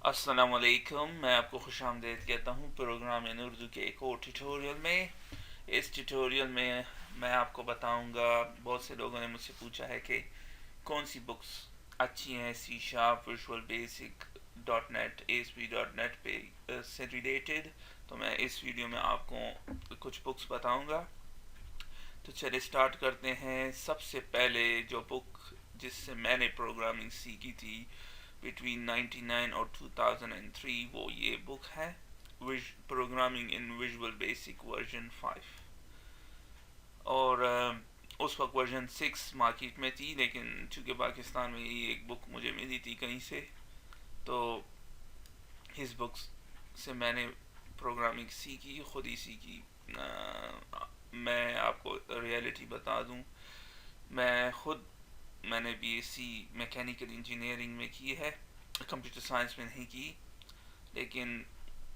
अस्सलाम वालेकुम। मैं आपको खुश आमदेद कहता हूँ प्रोग्राम इन उर्दू के एक और ट्यूटोरियल में। इस ट्यूटोरियल में मैं आपको बताऊँगा, बहुत से लोगों ने मुझसे पूछा है कि कौन सी बुक्स अच्छी हैं C sharp, visual basic, dot net, ASP dot net पे से रिलेटेड। तो मैं इस वीडियो में आपको कुछ बुक्स बताऊँगा। तो चलिए स्टार्ट करते हैं। सबसे पहले जो बुक जिससे मैंने प्रोग्रामिंग सीखी थी बिटवीन 99 और 2003, वो ये बुक है, programming in visual basic version 5। और उस वक्त वर्जन 6 मार्केट में थी, लेकिन चूँकि पाकिस्तान में ये एक बुक मुझे मिली थी कहीं से, तो इस बुक से मैंने प्रोग्रामिंग सीखी, खुद ही सीखी। मैं आपको रियलिटी बता दूं, मैंने BSc मैकेनिकल इंजीनियरिंग में की है, कंप्यूटर साइंस में नहीं की। लेकिन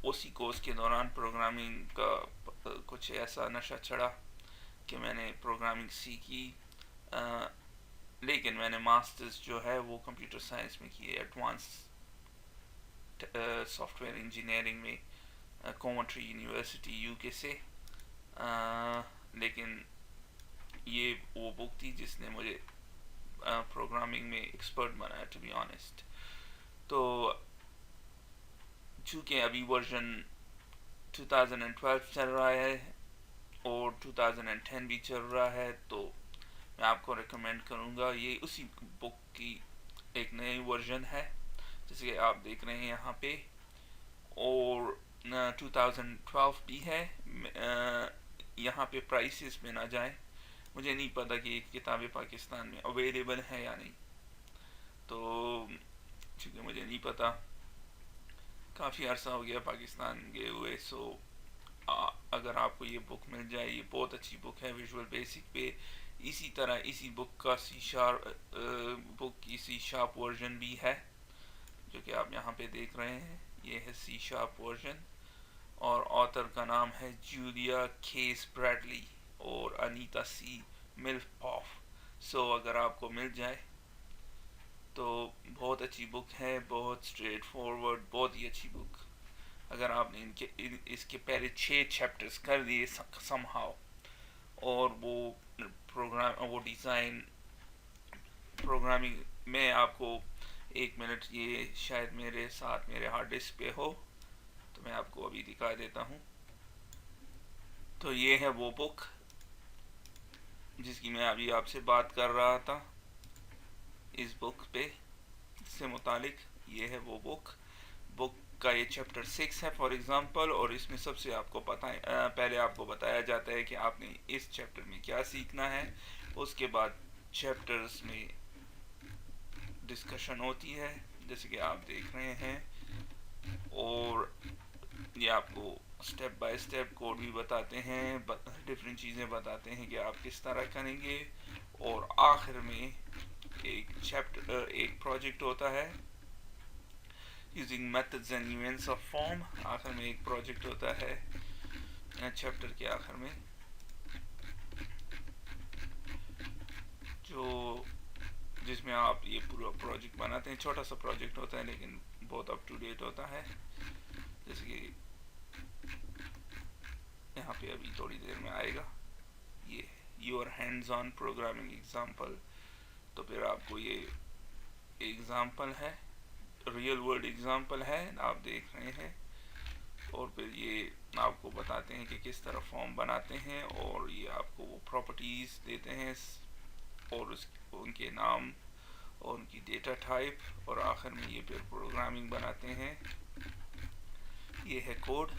उसी कोर्स के दौरान प्रोग्रामिंग का कुछ ऐसा नशा चढ़ा कि मैंने प्रोग्रामिंग सीखी। लेकिन मैंने मास्टर्स जो है वो कंप्यूटर साइंस में की है, एडवांस सॉफ्टवेयर इंजीनियरिंग में, कोमट्री यूनिवर्सिटी UK से। लेकिन ये वो बुक थी जिसने मुझे प्रोग्रामिंग में एक्सपर्ट बनाया, टू बी ऑनेस्ट। तो चूँकि अभी वर्जन 2012 चल रहा है और 2010 भी चल रहा है, तो मैं आपको रिकमेंड करूँगा। ये उसी बुक की एक नई वर्जन है, जैसे कि आप देख रहे हैं यहाँ पे। और 2012 भी है। यहाँ पे प्राइसेस में ना जाए, मुझे नहीं पता कि ये किताबें पाकिस्तान में अवेलेबल हैं या नहीं, तो चूँकि मुझे नहीं पता, काफ़ी अर्सा हो गया पाकिस्तान गए हुए। सो अगर आपको ये बुक मिल जाए, ये बहुत अच्छी बुक है विजुअल बेसिक पे। इसी तरह इसी बुक का सी शार्प वर्जन भी है, जो कि आप यहाँ पे देख रहे हैं। ये है सी शार्प वर्जन, और ऑथर का नाम है जूलिया केस ब्रैडली और अनीता C मिल्फॉफ। सो अगर आपको मिल जाए तो बहुत अच्छी बुक है, बहुत स्ट्रेट फॉरवर्ड, बहुत ही अच्छी बुक। अगर आपने इसके पहले 6 चैप्टर्स कर दिए समहाउ, और वो डिज़ाइन प्रोग्रामिंग में आपको, एक मिनट, ये शायद मेरे साथ मेरे हार्ड डिस्क पे हो, तो मैं आपको अभी दिखा देता हूँ। तो ये है वो बुक जिसकी मैं अभी आपसे बात कर रहा था, इस बुक पे से मुतालिक। ये है वो बुक का ये चैप्टर 6 है फॉर एग्जांपल। और इसमें सबसे आपको पहले आपको बताया जाता है कि आपने इस चैप्टर में क्या सीखना है। उसके बाद चैप्टर्स में डिस्कशन होती है, जैसे कि आप देख रहे हैं। और ये आपको स्टेप बाय स्टेप कोड भी बताते हैं, डिफरेंट चीज़ें बताते हैं कि आप किस तरह करेंगे। और आखिर में एक प्रोजेक्ट होता है, using methods and unions of form. आखिर में एक प्रोजेक्ट होता है चैप्टर के आखिर में, जो जिसमें आप ये पूरा प्रोजेक्ट बनाते हैं। छोटा सा प्रोजेक्ट होता है लेकिन बहुत अप टू डेट होता है, जैसे कि यहाँ पे अभी थोड़ी देर में आएगा। ये your hands on programming example. तो फिर आपको ये एग्जाम्पल है, रियल वर्ल्ड एग्जाम्पल है, आप देख रहे हैं। और फिर ये आपको बताते हैं कि किस तरह फॉर्म बनाते हैं, और ये आपको वो प्रॉपर्टीज़ देते हैं, और उनके नाम और उनकी डेटा टाइप, और आखिर में ये फिर प्रोग्रामिंग बनाते हैं। ये है कोड।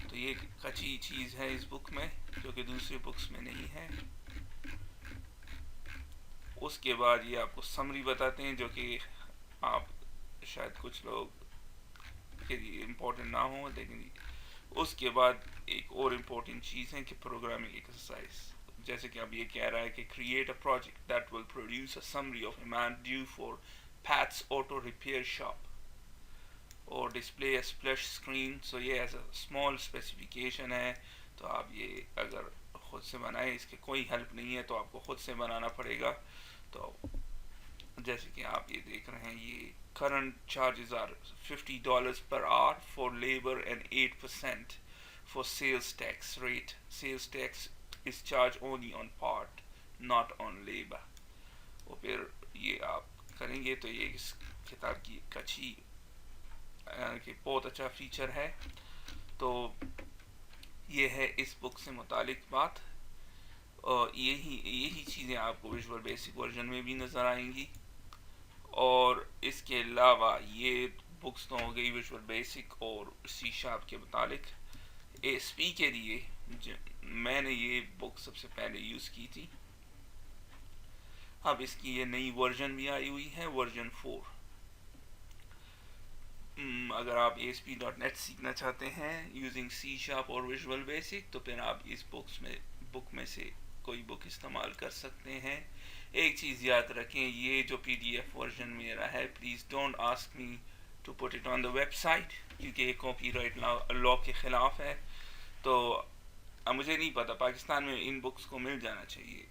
तो ये एक अच्छी चीज़ है इस बुक में, जो कि दूसरी बुक्स में नहीं है। उसके बाद ये आपको समरी बताते हैं, जो कि आप शायद कुछ लोग के लिए इम्पोर्टेंट ना हो, लेकिन उसके बाद एक और इम्पोर्टेंट चीज़ है कि प्रोग्रामिंग एक्सरसाइज। जैसे कि अब ये कह रहा है कि create a project that will produce a summary of a man due for Pat's auto repair shop और डिस्प्ले a splash screen। सो ये एज अ स्मॉल स्पेसिफिकेशन है। तो आप ये अगर खुद से बनाए, इसके कोई हेल्प नहीं है, तो आपको खुद से बनाना पड़ेगा। तो جیسے کہ آپ یہ دیکھ رہے ہیں یہ current charges are $50 per hour for labor and 8% for sales tax rate. Sales tax is charged only on part, not on labor. اور پھر یہ آپ کریں گے تو یہ اس کتاب کی ایک اچھی کہ بہت اچھا فیچر ہے. تو یہ ہے اس بک سے متعلق بات، اور یہی چیزیں آپ کو ویژول بیسک ورژن میں بھی نظر آئیں گی. اور اس کے علاوہ یہ بکس تو ہو گئی ویژول بیسک اور سی شارپ کے متعلق. اے ایس پی کے لیے میں نے یہ بک سب سے پہلے یوز کی تھی. اب اس کی یہ نئی ورژن بھی آئی ہوئی ہے، ورژن 4. اگر آپ ASP.NET سیکھنا چاہتے ہیں یوزنگ سی شارپ اور ویژول بیسک تو پھر آپ اس بک میں سے کوئی بک استعمال کر سکتے ہیں. ایک چیز یاد رکھیں، یہ جو PDF ورژن میرا ہے، please don't ask me to put it on the web site, کیونکہ یہ کاپی رائٹ لا کے خلاف ہے. تو مجھے نہیں پتا، پاکستان میں ان بکس کو مل جانا چاہیے،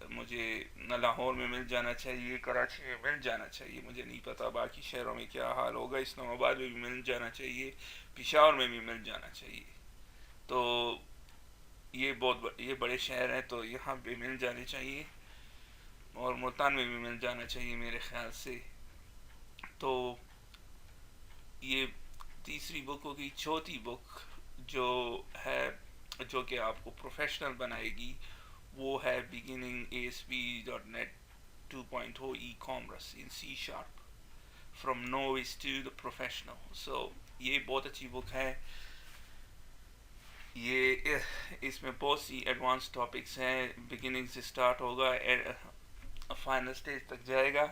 مجھے لاہور میں مل جانا چاہیے، کراچی میں مل جانا چاہیے، مجھے نہیں پتا باقی شہروں میں کیا حال ہوگا. اسلام آباد میں بھی مل جانا چاہیے، پشاور میں بھی مل جانا چاہیے. تو یہ بڑے شہر ہیں تو یہاں پہ مل جانے چاہیے، اور ملتان میں بھی مل جانا چاہیے میرے خیال سے. تو یہ تیسری بک ہوگی. چوتھی بک جو ہے جو کہ آپ کو پروفیشنل بنائے گی وہ ہے beginning ASP.NET 2.0 ecommerce in C sharp from novice to the professional. So یہ بہت اچھی بک ہے. یہ اس میں بہت سی ایڈوانس ٹاپکس ہیں، بگننگ سے سٹارٹ ہوگا فائنل سٹیج تک جائے گا.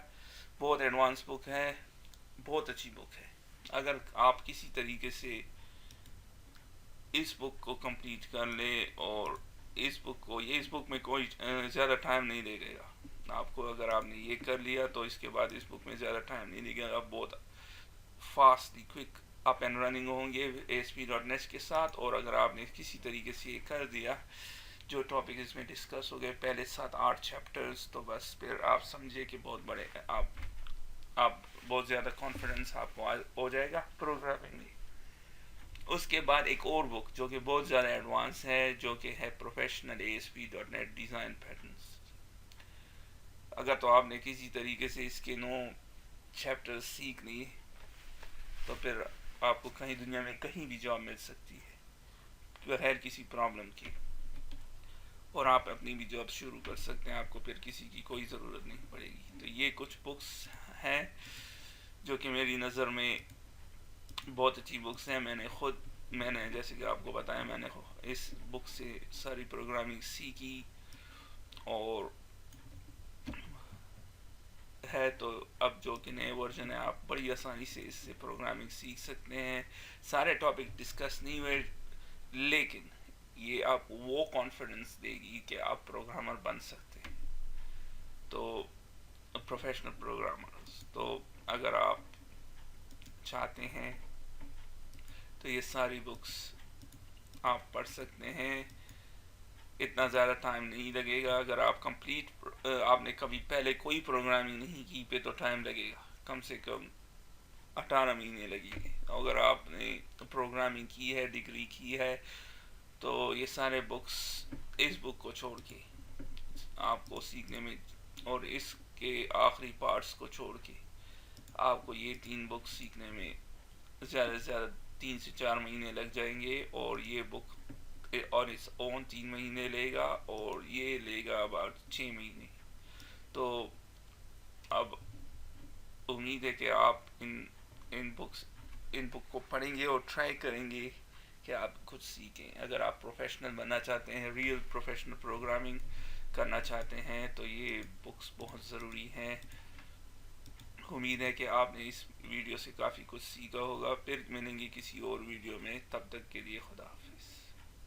بہت ایڈوانس بک ہے، بہت اچھی بک ہے. اگر آپ کسی طریقے سے اس بک کو کمپلیٹ کر لیں، اور اس بک میں کوئی زیادہ ٹائم نہیں لگے گا آپ کو. اگر آپ نے یہ کر لیا تو اس کے بعد اس بک میں زیادہ ٹائم نہیں لگے گا. بہت fastly quick up and running ہوں گے ASP.NET کے ساتھ. اور اگر آپ نے کسی طریقے سے یہ کر دیا جو ٹاپک اس میں ڈسکس ہو گئے پہلے 7-8 چیپٹرز، تو بس پھر آپ سمجھے کہ بہت بڑے آپ بہت زیادہ کانفیڈنس آپ کو ہو جائے گا پروگرامنگ میں. اس کے بعد ایک اور بک جو کہ بہت زیادہ ایڈوانس ہے، جو کہ ہے پروفیشنل ASP.NET ڈیزائن پیٹرنز. اگر تو آپ نے کسی طریقے سے اس کے 9 چیپٹر سیکھ لی تو پھر آپ کو کہیں دنیا میں کہیں بھی جاب مل سکتی ہے بغیر کسی پرابلم کی، اور آپ اپنی بھی جاب شروع کر سکتے ہیں. آپ کو پھر کسی کی کوئی ضرورت نہیں پڑے گی. تو یہ کچھ بکس ہیں جو کہ میری نظر میں بہت اچھی بکس ہیں. میں نے جیسے کہ آپ کو بتایا، میں نے اس بک سے ساری پروگرامنگ سیکھی اور ہے. تو اب جو کہ نئے ورژن ہے آپ بڑی آسانی سے اس سے پروگرامنگ سیکھ سکتے ہیں. سارے ٹاپک ڈسکس نہیں ہوئے، لیکن یہ آپ وہ کانفیڈنس دے گی کہ آپ پروگرامر بن سکتے ہیں. تو پروفیشنل پروگرامرز، تو اگر آپ چاہتے ہیں تو یہ ساری بکس آپ پڑھ سکتے ہیں. اتنا زیادہ ٹائم نہیں لگے گا. اگر آپ آپ نے کبھی پہلے کوئی پروگرامنگ نہیں کی پہ تو ٹائم لگے گا، کم سے کم 18 مہینے لگیں گے. اگر آپ نے پروگرامنگ کی ہے، ڈگری کی ہے، تو یہ سارے بکس اس بک کو چھوڑ کے آپ کو سیکھنے میں، اور اس کے آخری پارٹس کو چھوڑ کے آپ کو یہ 3 بکس سیکھنے میں زیادہ سے زیادہ 3 سے 4 مہینے لگ جائیں گے. اور یہ بک اور اس 3 مہینے لے گا، اور یہ لے گا اباؤٹ 6 مہینے. تو اب امید ہے کہ آپ ان بک کو پڑھیں گے اور ٹرائی کریں گے کہ آپ کچھ سیکھیں. اگر آپ پروفیشنل بننا چاہتے ہیں، ریئل پروفیشنل پروگرامنگ کرنا چاہتے ہیں، تو یہ بکس بہت ضروری ہیں. امید ہے کہ آپ نے اس ویڈیو سے کافی کچھ سیکھا ہوگا. پھر ملیں گے کسی اور ویڈیو میں، تب تک کے لیے خدا حافظ.